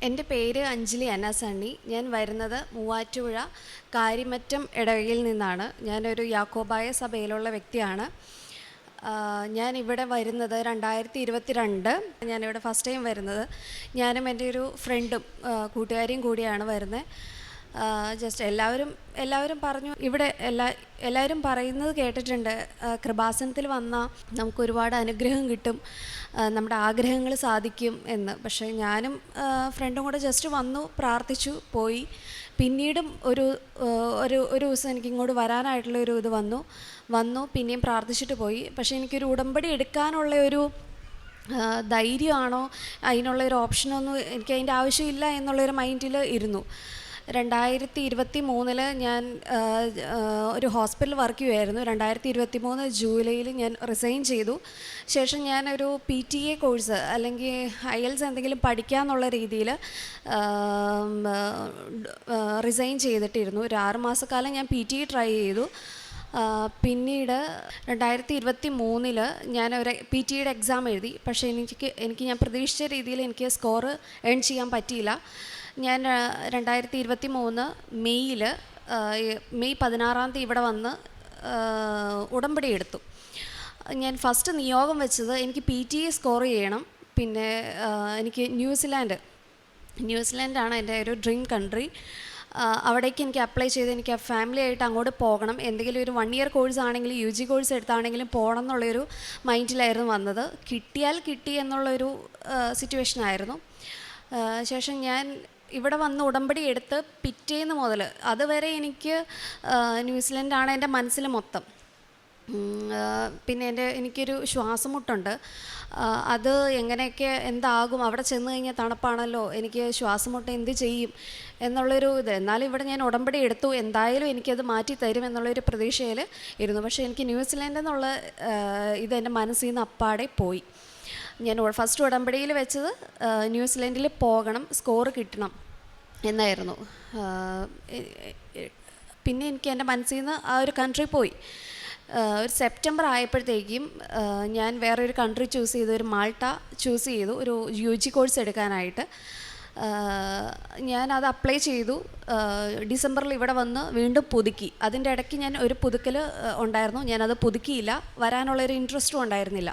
എൻ്റെ പേര് അഞ്ജലി അന്നാസണ്ണി. ഞാൻ വരുന്നത് മൂവാറ്റുപുഴ കാര്യമറ്റം ഇടവകയിൽ നിന്നാണ്. ഞാനൊരു യാക്കോബായ സഭയിലുള്ള വ്യക്തിയാണ്. ഞാൻ ഇവിടെ വരുന്നത് 2022. ഞാനിവിടെ ഫസ്റ്റ് ടൈം വരുന്നത്. ഞാനും എൻ്റെ ഒരു ഫ്രണ്ടും കൂട്ടുകാരിയും കൂടിയാണ് വരുന്നത്. ജസ്റ്റ് എല്ലാവരും പറഞ്ഞു, ഇവിടെ എല്ലാവരും പറയുന്നത് കേട്ടിട്ടുണ്ട്, കൃപാസനത്തിൽ വന്നാൽ നമുക്ക് ഒരുപാട് അനുഗ്രഹം കിട്ടും, നമ്മുടെ ആഗ്രഹങ്ങൾ സാധിക്കും എന്ന്. പക്ഷേ ഞാനും ഫ്രണ്ടും കൂടെ ജസ്റ്റ് വന്നു, പ്രാർത്ഥിച്ചു, പോയി. പിന്നീടും ഒരു ദിവസം എനിക്ക് ഇങ്ങോട്ട് വരാനായിട്ടുള്ള ഇത് വന്നു പിന്നെയും പ്രാർത്ഥിച്ചിട്ട് പോയി. പക്ഷേ എനിക്കൊരു ഉടമ്പടി എടുക്കാനുള്ള ഒരു ധൈര്യമാണോ അതിനുള്ളൊരു ഓപ്ഷനൊന്നും എനിക്ക് അതിൻ്റെ ആവശ്യമില്ല എന്നുള്ളൊരു മൈൻഡിൽ ഇരുന്നു. 2023 ഞാൻ ഒരു ഹോസ്പിറ്റൽ വർക്ക് ചെയ്യുമായിരുന്നു. 2023 ജൂലൈയിൽ ഞാൻ റിസൈൻ ചെയ്തു. ശേഷം ഞാനൊരു PTA കോഴ്സ് അല്ലെങ്കിൽ IELTS എന്തെങ്കിലും പഠിക്കാമെന്നുള്ള രീതിയിൽ റിസൈൻ ചെയ്തിട്ടിരുന്നു. ഒരു 6 മാസക്കാലം ഞാൻ PTA ട്രൈ ചെയ്തു. പിന്നീട് 2023 ഞാൻ ഒരു PTAയുടെ എക്സാം എഴുതി. പക്ഷേ എനിക്ക് ഞാൻ പ്രതീക്ഷിച്ച രീതിയിൽ എനിക്ക് സ്കോർ ഏൺ ചെയ്യാൻ പറ്റിയില്ല. ഞാൻ 2023 മെയ് 16 ഇവിടെ വന്ന് ഉടമ്പടി എടുത്തു. ഞാൻ ഫസ്റ്റ് നിയോഗം വെച്ചത് എനിക്ക് PTA സ്കോർ ചെയ്യണം. പിന്നെ എനിക്ക് ന്യൂസിലാൻഡാണ് എൻ്റെ ഒരു ഡ്രീം കൺട്രി. അവിടേക്ക് എനിക്ക് അപ്ലൈ ചെയ്ത് എനിക്ക് ഫാമിലി ആയിട്ട് അങ്ങോട്ട് പോകണം. എന്തെങ്കിലും ഒരു 1 ഇയർ കോഴ്സ് ആണെങ്കിലും UG കോഴ്സ് എടുത്താണെങ്കിലും പോകണം എന്നുള്ളൊരു മൈൻഡിലായിരുന്നു വന്നത്. കിട്ടിയാൽ കിട്ടി എന്നുള്ളൊരു സിറ്റുവേഷനായിരുന്നു. ശേഷം ഞാൻ ഇവിടെ വന്ന് ഉടമ്പടി എടുത്ത് പിറ്റേന്ന് മുതൽ അതുവരെ എനിക്ക് ന്യൂസിലൻഡാണ് എൻ്റെ മനസ്സിൽ മൊത്തം. പിന്നെ എനിക്കൊരു ശ്വാസമുട്ടുണ്ട്. അത് എങ്ങനെയൊക്കെ എന്താകും, അവിടെ ചെന്ന് കഴിഞ്ഞാൽ തണുപ്പാണല്ലോ, എനിക്ക് ശ്വാസമുട്ട് എന്ത് ചെയ്യും എന്നുള്ളൊരു ഇത്. എന്നാലും ഇവിടെ ഞാൻ ഉടമ്പടി എടുത്തു, എന്തായാലും എനിക്കത് മാറ്റി തരും എന്നുള്ളൊരു പ്രതീക്ഷയിൽ ഇരുന്നു. പക്ഷേ എനിക്ക് ന്യൂസിലൻഡ് എന്നുള്ള ഇതെൻ്റെ മനസ്സിൽ നിന്ന് അപ്പാടെ പോയി. ഞാൻ ഫസ്റ്റ് ഉടമ്പടിയിൽ വെച്ചത് ന്യൂസിലൻഡിൽ പോകണം, സ്കോർ കിട്ടണം എന്നായിരുന്നു. പിന്നെ എനിക്ക് എൻ്റെ മനസ്സിൽ നിന്ന് ആ ഒരു കൺട്രി പോയി. ഒരു സെപ്റ്റംബർ ആയപ്പോഴത്തേക്കും ഞാൻ വേറൊരു കൺട്രി ചൂസ് ചെയ്തു, ഒരു മാൾട്ട ചൂസ് ചെയ്തു, ഒരു UG കോഴ്സ് എടുക്കാനായിട്ട്. ഞാനത് അപ്ലൈ ചെയ്തു. ഡിസംബറിൽ ഇവിടെ വന്ന് വീണ്ടും പുതുക്കി. അതിൻ്റെ ഇടയ്ക്ക് ഞാൻ ഒരു പുതുക്കൽ ഉണ്ടായിരുന്നു, ഞാനത് പുതുക്കിയില്ല, വരാനുള്ളൊരു ഇൻട്രസ്റ്റും ഉണ്ടായിരുന്നില്ല.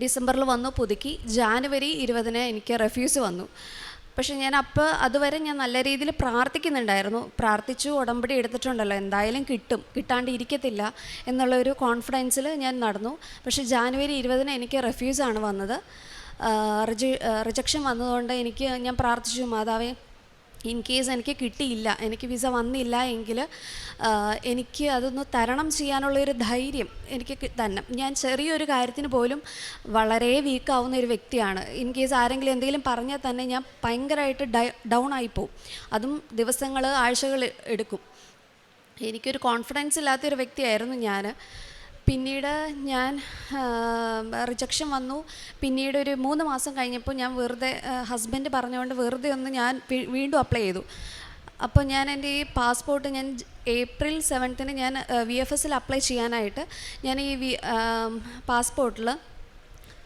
ഡിസംബറിൽ വന്നു പുതുക്കി. ജാനുവരി 20 എനിക്ക് റെഫ്യൂസ് വന്നു. പക്ഷേ അതുവരെ ഞാൻ നല്ല രീതിയിൽ പ്രാർത്ഥിക്കുന്നുണ്ടായിരുന്നു. പ്രാർത്ഥിച്ചു, ഉടമ്പടി എടുത്തിട്ടുണ്ടല്ലോ, എന്തായാലും കിട്ടാണ്ട് ഇരിക്കത്തില്ല എന്നുള്ളൊരു കോൺഫിഡൻസിൽ ഞാൻ നടന്നു. പക്ഷേ ജാനുവരി 20 എനിക്ക് റെഫ്യൂസാണ് വന്നത്. റിജക്ഷൻ വന്നതുകൊണ്ട് ഞാൻ പ്രാർത്ഥിച്ചു, മാതാവേ, ഇൻ കേസ് എനിക്ക് കിട്ടിയില്ല, എനിക്ക് വിസ വന്നില്ല എങ്കിൽ എനിക്ക് അതൊന്ന് തരണം ചെയ്യാനുള്ളൊരു ധൈര്യം എനിക്ക് തന്നെ. ഞാൻ ചെറിയൊരു കാര്യത്തിന് പോലും വളരെ വീക്കാവുന്ന ഒരു വ്യക്തിയാണ്. ഇൻ കേസ് ആരെങ്കിലും എന്തെങ്കിലും പറഞ്ഞാൽ തന്നെ ഞാൻ ഭയങ്കരമായിട്ട് ഡൗൺ ആയിപ്പോവും. അതും ദിവസങ്ങൾ, ആഴ്ചകൾ എടുക്കും. എനിക്കൊരു കോൺഫിഡൻസ് ഇല്ലാത്തൊരു വ്യക്തിയായിരുന്നു ഞാൻ. പിന്നീട് ഞാൻ റിജക്ഷൻ വന്നു. പിന്നീട് ഒരു 3 മാസം കഴിഞ്ഞപ്പോൾ ഞാൻ വെറുതെ, ഹസ്ബൻഡ് പറഞ്ഞുകൊണ്ട് വെറുതെ ഒന്ന് ഞാൻ വീണ്ടും അപ്ലൈ ചെയ്തു. അപ്പോൾ ഞാൻ എൻ്റെ ഈ പാസ്പോർട്ട് ഞാൻ April 7 ഞാൻ VFSൽ അപ്ലൈ ചെയ്യാനായിട്ട് ഞാൻ ഈ പാസ്പോർട്ടിൽ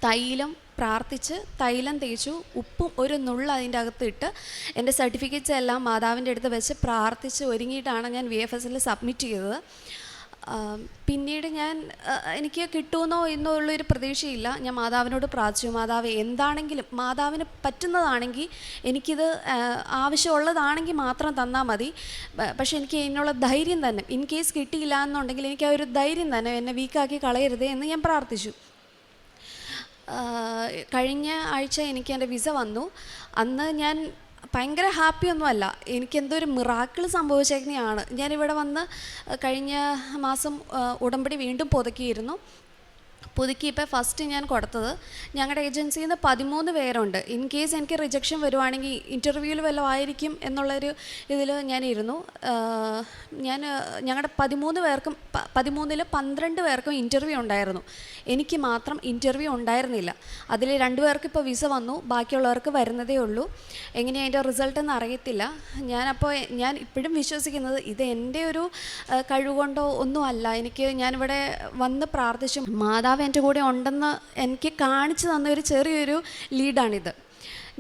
തൈലം തേച്ചു, ഉപ്പും ഒരു നുള്ള അതിൻ്റെ അകത്ത് ഇട്ട് എൻ്റെ സർട്ടിഫിക്കറ്റ്സ് എല്ലാം മാതാവിൻ്റെ അടുത്ത് വെച്ച് പ്രാർത്ഥിച്ച് ഒരുങ്ങിയിട്ടാണ് ഞാൻ VFSൽ സബ്മിറ്റ് ചെയ്തത്. പിന്നീട് എനിക്ക് കിട്ടുമെന്നോ എന്നുള്ളൊരു പ്രതീക്ഷയില്ല. ഞാൻ മാതാവിനോട് പ്രാർത്ഥിച്ചു, മാതാവ് എന്താണെങ്കിലും, മാതാവിന് പറ്റുന്നതാണെങ്കിൽ, എനിക്കിത് ആവശ്യമുള്ളതാണെങ്കിൽ മാത്രം തന്നാൽ മതി. പക്ഷേ എനിക്ക് ഇതിനുള്ള ധൈര്യം തന്നെ, ഇൻ കേസ് കിട്ടിയില്ല എന്നുണ്ടെങ്കിൽ എനിക്ക് ആ ഒരു ധൈര്യം തന്നെ, എന്നെ വീക്കാക്കി കളയരുതേ എന്ന് ഞാൻ പ്രാർത്ഥിച്ചു. കഴിഞ്ഞ ആഴ്ച എനിക്ക് എൻ്റെ വിസ വന്നു. അന്ന് ഞാൻ ഭയങ്കര ഹാപ്പിയൊന്നുമല്ല, എനിക്കെന്തോ ഒരു മിറാക്കിൾ സംഭവിച്ചേക്കുന്നതാണ്. ഞാനിവിടെ വന്ന് കഴിഞ്ഞ മാസം ഉടമ്പടി വീണ്ടും പുതുക്കിയപ്പോൾ ഫസ്റ്റ് ഞാൻ കൊടുത്തത്, ഞങ്ങളുടെ ഏജൻസിയിൽ നിന്ന് 13 പേരുണ്ട്. ഇൻ കേസ് എനിക്ക് റിജക്ഷൻ വരുവാണെങ്കിൽ ഇൻ്റർവ്യൂവിൽ വല്ലതും ആയിരിക്കും എന്നുള്ളൊരു ഇതിൽ ഞാനിരുന്നു. ഞങ്ങളുടെ 13 പേർക്കും 12 പേർക്കും ഇൻ്റർവ്യൂ ഉണ്ടായിരുന്നു. എനിക്ക് മാത്രം ഇൻ്റർവ്യൂ ഉണ്ടായിരുന്നില്ല. അതിൽ 2 പേർക്ക് ഇപ്പോൾ വിസ വന്നു, ബാക്കിയുള്ളവർക്ക് വരുന്നതേ ഉള്ളൂ. എങ്ങനെയാണ് അതിൻ്റെ റിസൾട്ട് എന്ന് അറിയത്തില്ല. ഞാൻ ഇപ്പോഴും വിശ്വസിക്കുന്നത് ഇത് എൻ്റെ ഒരു കഴിവുകൊണ്ടോ ഒന്നുമല്ല. ഞാനിവിടെ വന്ന് പ്രാർത്ഥിച്ചു, മാതാവ് എൻ്റെ കൂടെ ഉണ്ടെന്ന് എനിക്ക് കാണിച്ചു തന്ന ഒരു ചെറിയൊരു ലീഡാണിത്.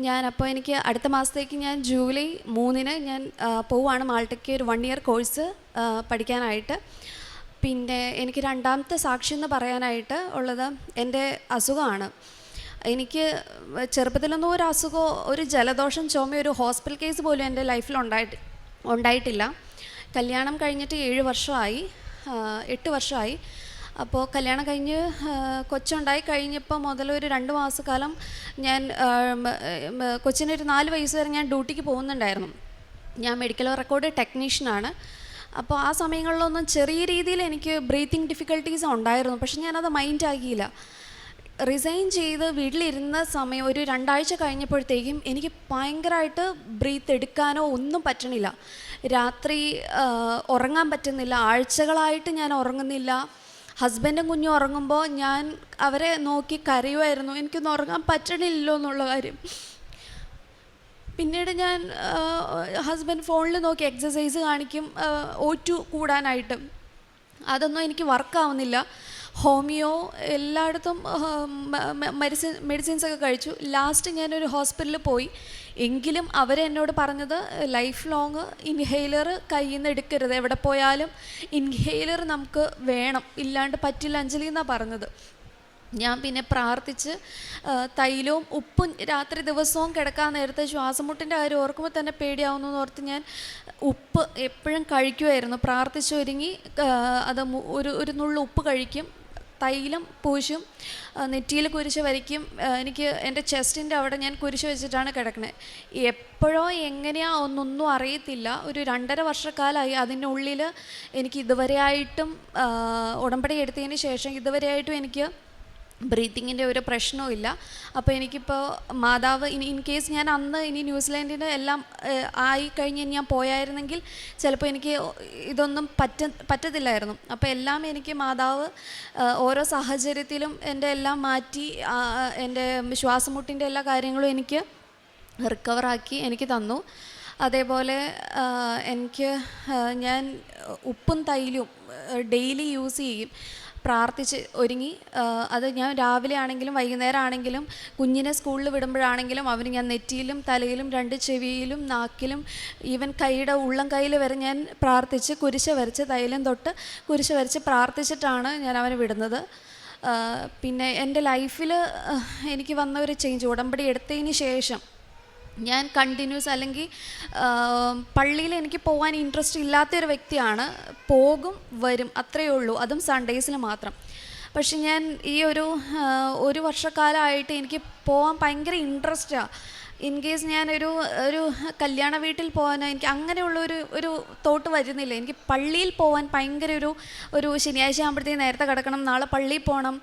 ഞാനപ്പോൾ എനിക്ക് അടുത്ത മാസത്തേക്ക് ഞാൻ ജൂലൈ 3-ന് ഞാൻ പോവുകയാണ് മാൾട്ടയ്ക്ക് ഒരു 1 ഇയർ കോഴ്സ് പഠിക്കാനായിട്ട്. പിന്നെ എനിക്ക് രണ്ടാമത്തെ സാക്ഷി എന്ന് പറയാനായിട്ട് ഉള്ളത് എൻ്റെ അസുഖമാണ്. എനിക്ക് ചെറുപ്പത്തിലൊന്നും ഒരു അസുഖമോ ഒരു ജലദോഷം ചുമയോ ഒരു ഹോസ്പിറ്റൽ കേസ് പോലും എൻ്റെ ലൈഫിൽ ഉണ്ടായിട്ടില്ല. കല്യാണം കഴിഞ്ഞിട്ട് 7 വർഷമായി, 8 വർഷമായി. അപ്പോൾ കല്യാണം കഴിഞ്ഞ് കൊച്ചുണ്ടായി കഴിഞ്ഞപ്പോൾ മുതൽ ഒരു 2 മാസക്കാലം ഞാൻ കൊച്ചിനൊരു 4 വയസ്സ് വരെ ഞാൻ ഡ്യൂട്ടിക്ക് പോകുന്നുണ്ടായിരുന്നു. ഞാൻ മെഡിക്കൽ റെക്കോർഡ് ടെക്നീഷ്യനാണ്. അപ്പോൾ ആ സമയങ്ങളിലൊന്നും ചെറിയ രീതിയിൽ എനിക്ക് ബ്രീത്തിങ് ഡിഫിക്കൽട്ടീസ് ഉണ്ടായിരുന്നു. പക്ഷെ ഞാനത് മൈൻഡ് ആക്കിയില്ല. റിസൈൻ ചെയ്ത് വീട്ടിലിരുന്ന സമയം ഒരു 2 ആഴ്ച കഴിഞ്ഞപ്പോഴത്തേക്കും എനിക്ക് ഭയങ്കരമായിട്ട് ബ്രീത്ത് എടുക്കാനോ ഒന്നും പറ്റണില്ല. രാത്രി ഉറങ്ങാൻ പറ്റുന്നില്ല. ആഴ്ചകളായിട്ട് ഞാൻ ഉറങ്ങുന്നില്ല. ഹസ്ബൻഡും കുഞ്ഞും ഉറങ്ങുമ്പോൾ ഞാൻ അവരെ നോക്കി കരയുമായിരുന്നു, എനിക്കൊന്നും ഉറങ്ങാൻ പറ്റണില്ലല്ലോ എന്നുള്ള കാര്യം. പിന്നീട് ഞാൻ ഹസ്ബൻഡ് ഫോണിൽ നോക്കി എക്സസൈസ് കാണിക്കും O2 കൂടാനായിട്ട്. അതൊന്നും എനിക്ക് വർക്കാവുന്നില്ല. ഹോമിയോ എല്ലായിടത്തും മെഡിസിൻസൊക്കെ കഴിച്ചു. ലാസ്റ്റ് ഞാനൊരു ഹോസ്പിറ്റലിൽ പോയി. എങ്കിലും അവരെന്നോട് പറഞ്ഞത് ലൈഫ് ലോങ് ഇൻഹെയിലർ കയ്യിൽ നിന്ന് എടുക്കരുത്, എവിടെ പോയാലും ഇൻഹെയിലർ നമുക്ക് വേണം, ഇല്ലാണ്ട് പറ്റില്ല അഞ്ജലി എന്നാണ് പറഞ്ഞത്. ഞാൻ പിന്നെ പ്രാർത്ഥിച്ച് തൈലവും ഉപ്പും രാത്രി ദിവസവും കിടക്കാൻ നേരത്തെ ശ്വാസമുട്ടിൻ്റെ കാര്യം ഓർക്കുമ്പോൾ തന്നെ പേടിയാവുന്നു എന്ന് ഞാൻ ഉപ്പ് എപ്പോഴും കഴിക്കുമായിരുന്നു. പ്രാർത്ഥിച്ചൊരുങ്ങി അത് ഒരു നുള്ളു ഉപ്പ് കഴിക്കും, തൈലം പൂശും, നെറ്റിയിൽ കുരിശ് വരയ്ക്കും. എനിക്ക് എൻ്റെ ചെസ്റ്റിൻ്റെ അവിടെ ഞാൻ കുരിശ് വെച്ചിട്ടാണ് കിടക്കുന്നത്. എപ്പോഴോ എങ്ങനെയാ ഒന്നൊന്നും അറിയത്തില്ല. ഒരു 2.5 വർഷക്കാലമായി അതിനുള്ളിൽ എനിക്ക് ഇതുവരെയായിട്ടും ഉടമ്പടി എടുത്തതിന് ശേഷം ഇതുവരെയായിട്ടും എനിക്ക് ബ്രീത്തിങ്ങിൻ്റെ ഒരു പ്രശ്നവും ഇല്ല. അപ്പോൾ എനിക്കിപ്പോൾ മാതാവ് ഇൻ കേസ് ഞാൻ അന്ന് ഇനി ന്യൂസിലാൻഡിന് എല്ലാം ആയി കഴിഞ്ഞ് ഞാൻ പോയായിരുന്നെങ്കിൽ ചിലപ്പോൾ എനിക്ക് ഇതൊന്നും പറ്റത്തില്ലായിരുന്നു. അപ്പോൾ എല്ലാം എനിക്ക് മാതാവ് ഓരോ സാഹചര്യത്തിലും എൻ്റെ എല്ലാം മാറ്റി എൻ്റെ ശ്വാസമുട്ടിൻ്റെ എല്ലാ കാര്യങ്ങളും എനിക്ക് റിക്കവറാക്കി എനിക്ക് തന്നു. അതേപോലെ എനിക്ക് ഞാൻ ഉപ്പും തൈലും ഡെയിലി യൂസ് ചെയ്യും, പ്രാർത്ഥിച്ച് ഒരുങ്ങി. അത് ഞാൻ രാവിലെ ആണെങ്കിലും വൈകുന്നേരം ആണെങ്കിലും കുഞ്ഞിനെ സ്കൂളിൽ വിടുമ്പോഴാണെങ്കിലും അവന് ഞാൻ നെറ്റിയിലും തലയിലും 2 ചെവിയിലും നാക്കിലും ഈവൻ കൈയുടെ ഉള്ളം കൈയിൽ വരെ ഞാൻ പ്രാർത്ഥിച്ച് കുരിശ് വരച്ച് തൈലം തൊട്ട് കുരിശ് വരച്ച് പ്രാർത്ഥിച്ചിട്ടാണ് ഞാൻ അവനെ വിടുന്നത്. പിന്നെ എൻ്റെ ലൈഫിൽ എനിക്ക് വന്ന ഒരു ചേഞ്ച് ഉടമ്പടി എടുത്തതിന് ശേഷം ഞാൻ കണ്ടിന്യൂസ് അല്ലെങ്കിൽ പള്ളിയിൽ എനിക്ക് പോകാൻ ഇൻട്രസ്റ്റ് ഇല്ലാത്തൊരു വ്യക്തിയാണ്. പോകും വരും അത്രയേ ഉള്ളൂ, അതും സൺഡേസിൽ മാത്രം. പക്ഷെ ഞാൻ ഈ ഒരു വർഷക്കാലമായിട്ട് എനിക്ക് പോകാൻ ഭയങ്കര ഇൻട്രസ്റ്റാണ്. ഇൻ കേസ് ഞാനൊരു കല്യാണ വീട്ടിൽ പോകാൻ എനിക്ക് അങ്ങനെയുള്ള ഒരു തോട്ട് വരുന്നില്ല. എനിക്ക് പള്ളിയിൽ പോകാൻ ഭയങ്കര ഒരു ശനിയാഴ്ച ആകുമ്പോഴത്തേക്ക് നേരത്തെ കിടക്കണം, നാളെ പള്ളിയിൽ പോകണം,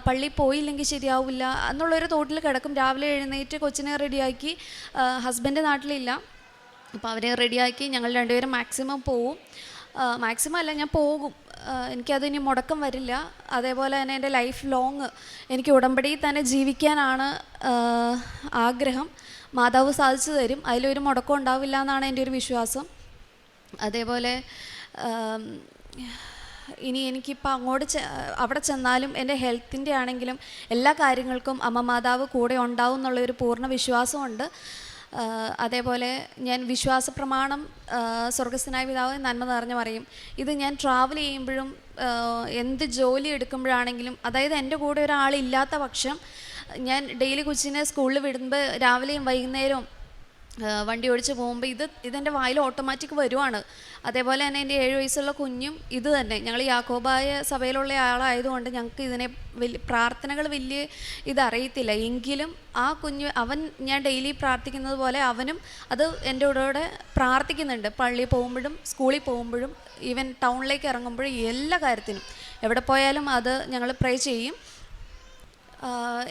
പള്ളിയിൽ പോയില്ലെങ്കിൽ ശരിയാവില്ല എന്നുള്ളൊരു തോട്ടിൽ കിടക്കും. രാവിലെ എഴുന്നേറ്റ് കൊച്ചിനെ റെഡിയാക്കി, ഹസ്ബൻഡ് നാട്ടിലില്ല, അപ്പോൾ അവരെ റെഡിയാക്കി ഞങ്ങൾ 2 പേരും മാക്സിമം പോവും. മാക്സിമം അല്ല, ഞാൻ പോകും. എനിക്കതിനി മുടക്കം വരില്ല. അതേപോലെ തന്നെ എൻ്റെ ലൈഫ് ലോങ് എനിക്ക് ഉടമ്പടിയിൽ തന്നെ ജീവിക്കാനാണ് ആഗ്രഹം. മാതാവ് സാധിച്ചു തരും, അതിലൊരു മുടക്കം ഉണ്ടാവില്ല എന്നാണ് എൻ്റെ ഒരു വിശ്വാസം. അതേപോലെ ഇനി എനിക്കിപ്പോൾ അവിടെ ചെന്നാലും എൻ്റെ ഹെൽത്തിൻ്റെ ആണെങ്കിലും എല്ലാ കാര്യങ്ങൾക്കും അമ്മ മാതാവ് കൂടെ ഉണ്ടാവും എന്നുള്ളൊരു പൂർണ്ണ വിശ്വാസമുണ്ട്. അതേപോലെ ഞാൻ വിശ്വാസ പ്രമാണം സ്വർഗസ്ഥനായ പിതാവ് നന്മ നിറഞ്ഞു പറയും. ഇത് ഞാൻ ട്രാവൽ ചെയ്യുമ്പോഴും എന്ത് ജോലി എടുക്കുമ്പോഴാണെങ്കിലും, അതായത് എൻ്റെ കൂടെ ഒരാളില്ലാത്ത പക്ഷം ഞാൻ ഡെയിലി കൊച്ചിനെ സ്കൂളിൽ വിടുമ്പോൾ രാവിലെയും വൈകുന്നേരവും വണ്ടി ഓടിച്ച് പോകുമ്പോൾ ഇതെൻ്റെ വായിൽ ഓട്ടോമാറ്റിക് വരുവാണ്. അതേപോലെ തന്നെ എൻ്റെ 7 വയസ്സുള്ള കുഞ്ഞും ഇത് തന്നെ. ഞങ്ങൾ യാക്കോബായ സഭയിലുള്ള ആളായതുകൊണ്ട് ഞങ്ങൾക്ക് ഇതിനെ പ്രാർത്ഥനകൾ വലിയ ഇതറിയത്തില്ല. എങ്കിലും ആ ഞാൻ ഡെയിലി പ്രാർത്ഥിക്കുന്നത് പോലെ അവനും അത് എൻ്റെ കൂടെ പ്രാർത്ഥിക്കുന്നുണ്ട്. പള്ളിയിൽ പോകുമ്പോഴും സ്കൂളിൽ പോകുമ്പോഴും ഈവൻ ടൗണിലേക്ക് ഇറങ്ങുമ്പോഴും എല്ലാ കാര്യത്തിനും എവിടെ പോയാലും അത് ഞങ്ങൾ പ്രേ ചെയ്യും.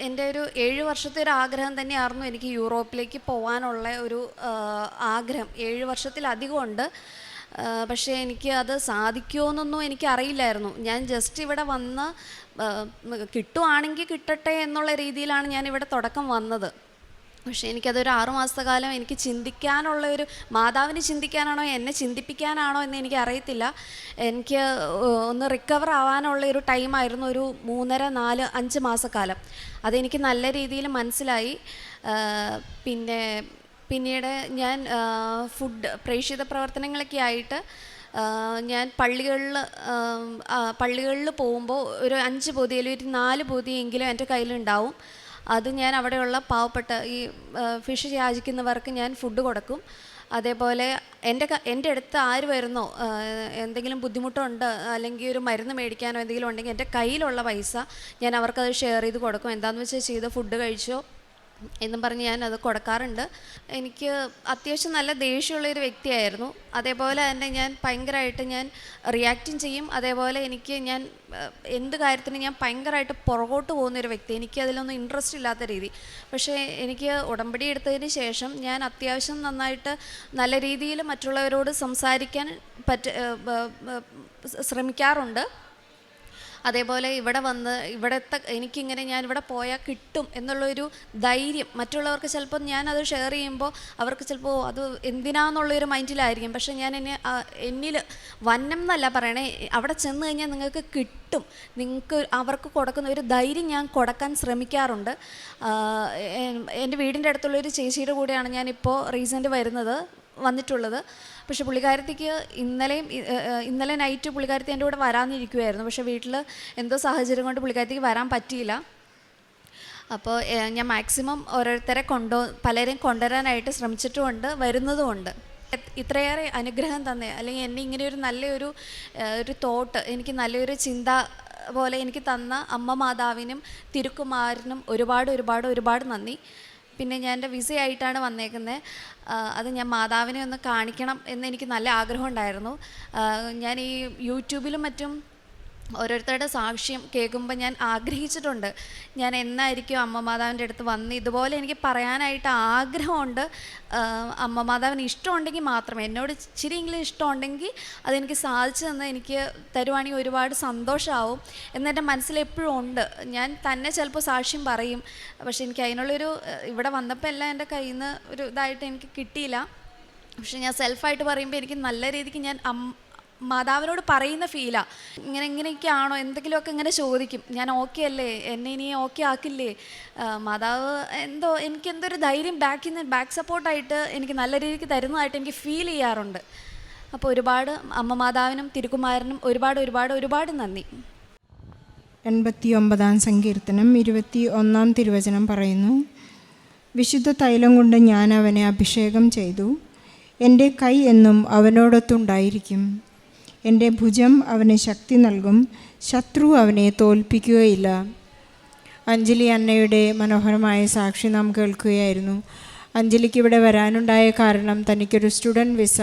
എൻ്റെ ഒരു 7 വർഷത്തെ ഒരു ആഗ്രഹം തന്നെയായിരുന്നു എനിക്ക് യൂറോപ്പിലേക്ക് പോകാനുള്ള ഒരു ആഗ്രഹം. 7 വർഷത്തിലധികം ഉണ്ട്. പക്ഷേ എനിക്ക് അത് സാധിക്കുമോ എന്നൊന്നും എനിക്കറിയില്ലായിരുന്നു. ഞാൻ ജസ്റ്റ് ഇവിടെ വന്ന് കിട്ടുവാണെങ്കിൽ കിട്ടട്ടെ എന്നുള്ള രീതിയിലാണ് ഞാൻ ഇവിടെ തുടക്കം വന്നത്. പക്ഷേ എനിക്കതൊരു 6 മാസത്തെ കാലം എനിക്ക് ചിന്തിക്കാനുള്ള ഒരു, മാതാവിന് ചിന്തിക്കാനാണോ എന്നെ ചിന്തിപ്പിക്കാനാണോ എന്ന് എനിക്ക് അറിയത്തില്ല. എനിക്ക് ഒന്ന് റിക്കവർ ആവാനുള്ള ഒരു ടൈമായിരുന്നു ഒരു 3.5, 4, 5 മാസക്കാലം. അതെനിക്ക് നല്ല രീതിയിൽ മനസ്സിലായി. പിന്നീട് ഞാൻ പ്രേക്ഷിത പ്രവർത്തനങ്ങളൊക്കെ ആയിട്ട് ഞാൻ പള്ളികളിൽ പോകുമ്പോൾ ഒരു 5 പൊതി അല്ലെങ്കിൽ ഒരു 4 പൊതിയെങ്കിലും എൻ്റെ കയ്യിലുണ്ടാവും. അത് ഞാൻ അവിടെയുള്ള പാവപ്പെട്ട ഈ ഫിഷ് യാചിക്കുന്നവർക്ക് ഞാൻ ഫുഡ് കൊടുക്കും. അതേപോലെ എൻ്റെ അടുത്ത് ആര് വരുന്നോ, എന്തെങ്കിലും ബുദ്ധിമുട്ടുണ്ട് അല്ലെങ്കിൽ ഒരു മരുന്ന് മേടിക്കാനോ എന്തെങ്കിലും ഉണ്ടെങ്കിൽ എൻ്റെ കയ്യിലുള്ള പൈസ ഞാൻ അവർക്കത് ഷെയർ ചെയ്ത് കൊടുക്കും. എന്താണെന്ന് വെച്ചാൽ ചെയ്ത് ഫുഡ് കഴിച്ചോ എന്നും പറഞ്ഞ് ഞാൻ അത് കൊടുക്കാറുണ്ട്. എനിക്ക് അത്യാവശ്യം നല്ല ദേഷ്യമുള്ളൊരു വ്യക്തിയായിരുന്നു. അതേപോലെ തന്നെ ഞാൻ ഭയങ്കരമായിട്ട് റിയാക്റ്റും ചെയ്യും. അതേപോലെ ഞാൻ എന്ത് കാര്യത്തിനും ഞാൻ ഭയങ്കരമായിട്ട് പുറകോട്ട് പോകുന്നൊരു വ്യക്തി. എനിക്ക് അതിലൊന്നും ഇൻട്രസ്റ്റ് ഇല്ലാത്ത രീതി. പക്ഷേ എനിക്ക് ഉടമ്പടി എടുത്തതിന് ശേഷം ഞാൻ അത്യാവശ്യം നന്നായിട്ട് നല്ല രീതിയിൽ മറ്റുള്ളവരോട് സംസാരിക്കാൻ ശ്രമിക്കാറുണ്ട്. അതേപോലെ എനിക്കിങ്ങനെ ഞാൻ ഇവിടെ പോയാൽ കിട്ടും എന്നുള്ളൊരു ധൈര്യം മറ്റുള്ളവർക്ക് ചിലപ്പോൾ ഞാനത് ഷെയർ ചെയ്യുമ്പോൾ അവർക്ക് ചിലപ്പോൾ അത് എന്തിനാന്നുള്ളൊരു മൈൻഡിലായിരിക്കും. പക്ഷേ ഞാൻ എന്നിൽ വന്നം എന്നല്ല പറയണേ, അവിടെ ചെന്ന് കഴിഞ്ഞാൽ നിങ്ങൾക്ക് കിട്ടും, അവർക്ക് കൊടുക്കുന്ന ഒരു ധൈര്യം ഞാൻ കൊടുക്കാൻ ശ്രമിക്കാറുണ്ട്. എൻ്റെ വീടിൻ്റെ അടുത്തുള്ളൊരു ചേച്ചിയുടെ കൂടെയാണ് ഞാനിപ്പോൾ വന്നിട്ടുള്ളത്. പക്ഷെ പുള്ളിക്കാരത്തിക്ക് ഇന്നലെ നൈറ്റ് പുള്ളിക്കാരത്തി എൻ്റെ കൂടെ വരാനിരിക്കുമായിരുന്നു. പക്ഷേ വീട്ടിൽ എന്തോ സാഹചര്യം കൊണ്ട് പുള്ളിക്കാരത്തിക്ക് വരാൻ പറ്റിയില്ല. അപ്പോൾ ഞാൻ മാക്സിമം പലരെയും കൊണ്ടുവരാനായിട്ട് ശ്രമിച്ചിട്ടുമുണ്ട്, വരുന്നതുമുണ്ട്. ഇത്രയേറെ അനുഗ്രഹം തന്നെ, അല്ലെങ്കിൽ എന്നെ ഇങ്ങനെ ഒരു നല്ലൊരു തോട്ട്, എനിക്ക് നല്ലൊരു ചിന്ത പോലെ എനിക്ക് തന്ന അമ്മ മാതാവിനും തിരുക്കുമാരനും ഒരുപാട് നന്ദി. പിന്നെ ഞാൻ എൻ്റെ വിസയായിട്ടാണ് വന്നേക്കുന്നത്. അത് ഞാൻ മാതാവിനെ ഒന്ന് കാണിക്കണം എന്ന് എനിക്ക് നല്ല ആഗ്രഹം ഉണ്ടായിരുന്നു. ഞാൻ ഈ യൂട്യൂബിലും മറ്റും ഓരോരുത്തരുടെ സാക്ഷ്യം കേൾക്കുമ്പോൾ ഞാൻ ആഗ്രഹിച്ചിട്ടുണ്ട്, ഞാൻ എന്നായിരിക്കും അമ്മ മാതാവിൻ്റെ അടുത്ത് വന്ന് ഇതുപോലെ എനിക്ക് പറയാനായിട്ട് ആഗ്രഹമുണ്ട്. അമ്മ മാതാവിന് ഇഷ്ടമുണ്ടെങ്കിൽ മാത്രമേ, എന്നോട് ഇച്ചിരിയെങ്കിലും ഇഷ്ടമുണ്ടെങ്കിൽ അതെനിക്ക് സാധിച്ചു തന്നെ എനിക്ക് തരുവാണെങ്കിൽ ഒരുപാട് സന്തോഷമാവും എന്നെൻ്റെ മനസ്സിലെപ്പോഴും ഉണ്ട്. ഞാൻ തന്നെ ചിലപ്പോൾ സാക്ഷ്യം പറയും, പക്ഷെ എനിക്ക് അതിനുള്ളൊരു ഇവിടെ വന്നപ്പോൾ എല്ലാം എൻ്റെ കയ്യിൽ നിന്ന് ഒരു ഇതായിട്ട് എനിക്ക് കിട്ടിയില്ല. പക്ഷെ ഞാൻ സെൽഫായിട്ട് പറയുമ്പോൾ എനിക്ക് നല്ല രീതിക്ക് ഞാൻ മാതാവിനോട് പറയുന്ന ഫീലാണ്. ഇങ്ങനെയൊക്കെയാണോ എന്തെങ്കിലുമൊക്കെ ഇങ്ങനെ ചോദിക്കും. ഞാൻ ഓക്കെ അല്ലേ, എന്നെ ഇനി ഓക്കെ ആക്കില്ലേ, മാതാവ് എനിക്കെന്തൊരു ധൈര്യം ബാക്ക് സപ്പോർട്ടായിട്ട് എനിക്ക് നല്ല രീതിക്ക് തരുന്നതായിട്ട് എനിക്ക് ഫീൽ ചെയ്യാറുണ്ട്. അപ്പോൾ ഒരുപാട് അമ്മ മാതാവിനും തിരുക്കുമാരനും ഒരുപാട് നന്ദി. 89-ാം സങ്കീർത്തനം 21-ാം തിരുവചനം പറയുന്നു: വിശുദ്ധ തൈലം കൊണ്ട് ഞാൻ അവനെ അഭിഷേകം ചെയ്തു, എൻ്റെ കൈ എന്നും അവനോടൊത്തുണ്ടായിരിക്കും. എൻ്റെ ഭുജം അവന് ശക്തി നൽകും, ശത്രു അവനെ തോൽപ്പിക്കുകയില്ല. അഞ്ജലി അന്നയുടെ മനോഹരമായ സാക്ഷി നാം കേൾക്കുകയായിരുന്നു. അഞ്ജലിക്ക് ഇവിടെ വരാനുണ്ടായ കാരണം തനിക്കൊരു സ്റ്റുഡൻറ്റ് വിസ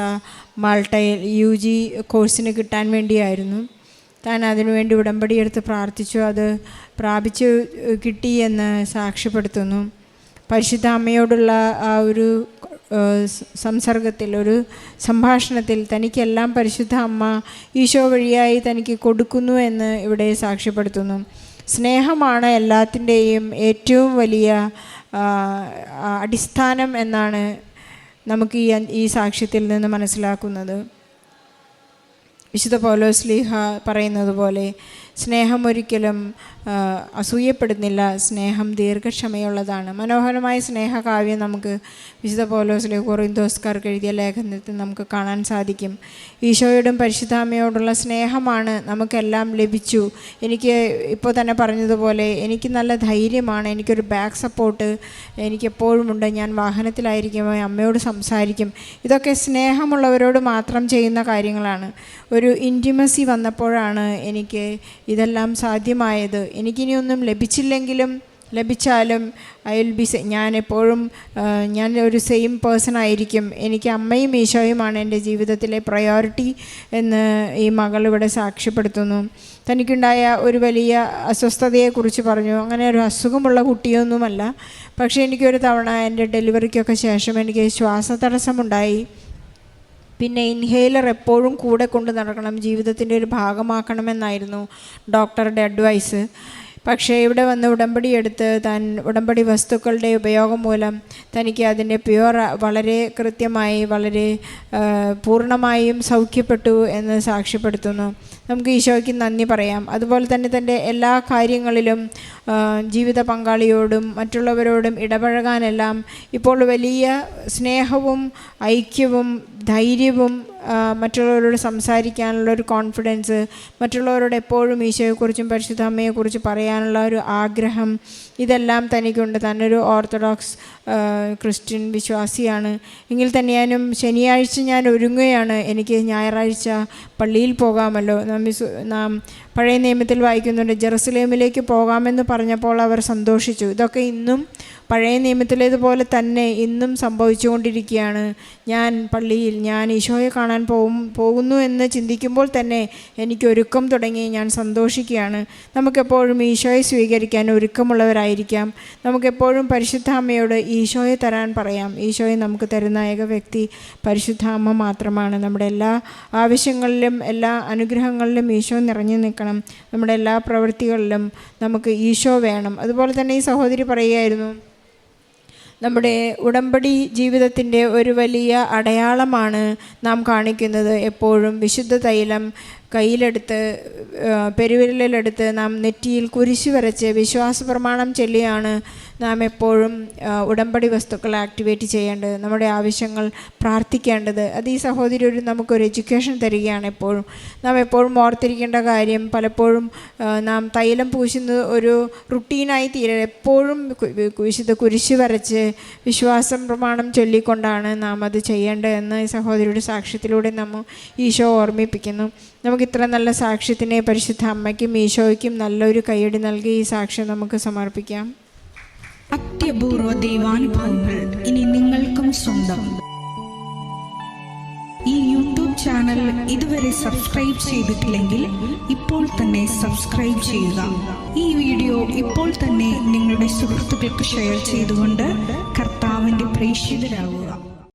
മാൾട്ടയിൽ UG കോഴ്സിന് കിട്ടാൻ വേണ്ടിയായിരുന്നു. താൻ അതിനുവേണ്ടി ഉടമ്പടിയെടുത്ത് പ്രാർത്ഥിച്ചു, അത് പ്രാപിച്ചു കിട്ടിയെന്ന് സാക്ഷ്യപ്പെടുത്തുന്നു. പരിശുദ്ധ അമ്മയോടുള്ള ആ ഒരു ഒരു സംഭാഷണത്തിൽ തനിക്കെല്ലാം പരിശുദ്ധ അമ്മ ഈശോ വഴിയായി തനിക്ക് കൊടുക്കുന്നു എന്ന് ഇവിടെ സാക്ഷ്യപ്പെടുത്തുന്നു. സ്നേഹമാണ് എല്ലാത്തിൻ്റെയും ഏറ്റവും വലിയ അടിസ്ഥാനം എന്നാണ് നമുക്ക് ഈ സാക്ഷ്യത്തിൽ നിന്ന് മനസ്സിലാക്കുന്നത്. വിശുദ്ധ പൗലോസ് ശ്ലീഹ പറയുന്നത് പോലെ സ്നേഹം ഒരിക്കലും അസൂയപ്പെടുന്നില്ല, സ്നേഹം ദീർഘക്ഷമയുള്ളതാണ്. മനോഹരമായ സ്നേഹകാവ്യം നമുക്ക് വിശുദ്ധ പൗലോസ് ശ്ലീഹ കൊറിന്തോസ്കാർക്ക് എഴുതിയ ലേഖനത്തിൽ നമുക്ക് കാണാൻ സാധിക്കും. ഈശോയോടും പരിശുദ്ധാമ്മയോടുള്ള സ്നേഹമാണ് നമുക്കെല്ലാം ലഭിച്ചു. എനിക്ക് ഇപ്പോൾ തന്നെ പറഞ്ഞതുപോലെ എനിക്ക് നല്ല ധൈര്യമാണ്, എനിക്കൊരു ബാക്ക് സപ്പോർട്ട് എനിക്കെപ്പോഴുമുണ്ട്. ഞാൻ വാഹനത്തിലായിരിക്കുമ്പോൾ അമ്മയോട് സംസാരിക്കും. ഇതൊക്കെ സ്നേഹമുള്ളവരോട് മാത്രം ചെയ്യുന്ന കാര്യങ്ങളാണ്. ഒരു ഇൻറ്റിമസി വന്നപ്പോഴാണ് എനിക്ക് ഇതെല്ലാം സാധ്യമായത്. എനിക്കിനിയൊന്നും ലഭിച്ചാലും ഞാൻ ഒരു സെയിം പേഴ്സൺ ആയിരിക്കും. എനിക്ക് അമ്മയും ഈശോയുമാണ് എൻ്റെ ജീവിതത്തിലെ പ്രയോറിറ്റി എന്ന് ഈ മകൾ ഇവിടെ സാക്ഷ്യപ്പെടുത്തുന്നു. തനിക്കുണ്ടായ ഒരു വലിയ അസ്വസ്ഥതയെക്കുറിച്ച് പറഞ്ഞു. അങ്ങനെ ഒരു അസുഖമുള്ള കുട്ടിയൊന്നുമല്ല, പക്ഷേ എനിക്കൊരു തവണ എൻ്റെ ഡെലിവറിക്കൊക്കെ ശേഷം എനിക്ക് ശ്വാസതടസ്സമുണ്ടായി. പിന്നെ ഇൻഹേലർ എപ്പോഴും കൂടെ കൊണ്ട് നടക്കണം, ജീവിതത്തിൻ്റെ ഒരു ഭാഗമാക്കണമെന്നായിരുന്നു ഡോക്ടറുടെ അഡ്വൈസ്. പക്ഷേ ഇവിടെ വന്ന് ഉടമ്പടി എടുത്ത് താൻ ഉടമ്പടി വസ്തുക്കളുടെ ഉപയോഗം മൂലം തനിക്ക് അതിൻ്റെ വളരെ കൃത്യമായി വളരെ പൂർണ്ണമായും സൗഖ്യപ്പെട്ടു എന്ന് സാക്ഷ്യപ്പെടുത്തുന്നു. നമുക്ക് ഈശോയ്ക്ക് നന്ദി പറയാം. അതുപോലെ തന്നെ തൻ്റെ എല്ലാ കാര്യങ്ങളിലും ജീവിത പങ്കാളിയോടും മറ്റുള്ളവരോടും ഇടപഴകാനെല്ലാം ഇപ്പോൾ വലിയ സ്നേഹവും ഐക്യവും ധൈര്യവും മറ്റുള്ളവരോട് സംസാരിക്കാനുള്ളൊരു കോൺഫിഡൻസ്, മറ്റുള്ളവരോട് എപ്പോഴും ഈശോയെക്കുറിച്ചും പരിശുദ്ധ അമ്മയെക്കുറിച്ച് പറയാനുള്ള ഒരു ആഗ്രഹം, ഇതെല്ലാം തനിക്കുണ്ട്. തന്നൊരു ഓർത്തഡോക്സ് ക്രിസ്ത്യൻ വിശ്വാസിയാണ്. എങ്കിൽ തന്നെയാനും ശനിയാഴ്ച ഞാൻ ഒരുങ്ങുകയാണ്, എനിക്ക് ഞായറാഴ്ച പള്ളിയിൽ പോകാമല്ലോ. നാം പഴയ നിയമത്തിൽ വായിക്കുന്നുണ്ട്, ജെറുസലേമിലേക്ക് പോകാമെന്ന് പറഞ്ഞപ്പോൾ അവർ സന്തോഷിച്ചു. ഇതൊക്കെ ഇന്നും പഴയ നിയമത്തിലേതുപോലെ തന്നെ ഇന്നും സംഭവിച്ചുകൊണ്ടിരിക്കുകയാണ്. ഞാൻ പള്ളിയിൽ ഈശോയെ കാണാൻ പോകുന്നു എന്ന് ചിന്തിക്കുമ്പോൾ തന്നെ എനിക്ക് ഒരുക്കം തുടങ്ങി, ഞാൻ സന്തോഷിക്കുകയാണ്. നമുക്കെപ്പോഴും ഈശോയെ സ്വീകരിക്കാൻ ഒരുക്കമുള്ളവരായിരിക്കാം. നമുക്കെപ്പോഴും പരിശുദ്ധ അമ്മയോട് ഈശോയെ തരാൻ പറയാം. ഈശോയെ നമുക്ക് തരുന്ന ഏക വ്യക്തി പരിശുദ്ധ അമ്മ മാത്രമാണ്. നമ്മുടെ എല്ലാ ആവശ്യങ്ങളിലും എല്ലാ അനുഗ്രഹങ്ങളിലും ഈശോ നിറഞ്ഞു നിൽക്കണം. നമ്മുടെ എല്ലാ പ്രവൃത്തികളിലും നമുക്ക് ഈശോ വേണം. അതുപോലെ തന്നെ ഈ സഹോദരി പറയുകയായിരുന്നു, നമ്മുടെ ഉടമ്പടി ജീവിതത്തിൻ്റെ ഒരു വലിയ അടയാളമാണ് നാം കാണിക്കുന്നത്. എപ്പോഴും വിശുദ്ധ തൈലം കയ്യിലെടുത്ത് പെരുവിരലിലെടുത്ത് നാം നെറ്റിയിൽ കുരിശ് വരച്ച് വിശ്വാസ പ്രമാണം ചൊല്ലിയാണ് നാം എപ്പോഴും ഉടമ്പടി വസ്തുക്കൾ ആക്ടിവേറ്റ് ചെയ്യേണ്ടത്, നമ്മുടെ ആവശ്യങ്ങൾ പ്രാർത്ഥിക്കേണ്ടത്. അത് ഈ സഹോദരി നമുക്കൊരു എഡ്യൂക്കേഷൻ തരികയാണ്. എപ്പോഴും നാം എപ്പോഴും ഓർത്തിരിക്കേണ്ട കാര്യം, പലപ്പോഴും നാം തൈലം പൂശുന്നത് ഒരു റുട്ടീനായി തീരെ എപ്പോഴും വിശുദ്ധ കുരിശ് വരച്ച് വിശ്വാസം പ്രമാണം ചൊല്ലിക്കൊണ്ടാണ് നാം അത് ചെയ്യേണ്ടതെന്ന് ഈ സഹോദരിയുടെ സാക്ഷ്യത്തിലൂടെ നമ്മൾ ഈശോ ഓർമ്മിപ്പിക്കുന്നു. നമുക്ക് ഇത്ര നല്ല സാക്ഷ്യത്തിനെ പരിശുദ്ധ അമ്മയ്ക്കും ഈശോയ്ക്കും നല്ലൊരു കൈയടി നൽകി ഈ സാക്ഷ്യം നമുക്ക് സമർപ്പിക്കാം. അത്യപൂർവ ദൈവാനുഭവങ്ങൾ ഇനി നിങ്ങൾക്കും സ്വന്തം. ഈ യൂട്യൂബ് ചാനൽ ഇതുവരെ സബ്സ്ക്രൈബ് ചെയ്തിട്ടില്ലെങ്കിൽ ഇപ്പോൾ തന്നെ സബ്സ്ക്രൈബ് ചെയ്യുക. ഈ വീഡിയോ ഇപ്പോൾ തന്നെ നിങ്ങളുടെ സുഹൃത്തുക്കൾക്ക് ഷെയർ ചെയ്തുകൊണ്ട് കർത്താവിൻ്റെ പ്രേക്ഷിതരാകുക.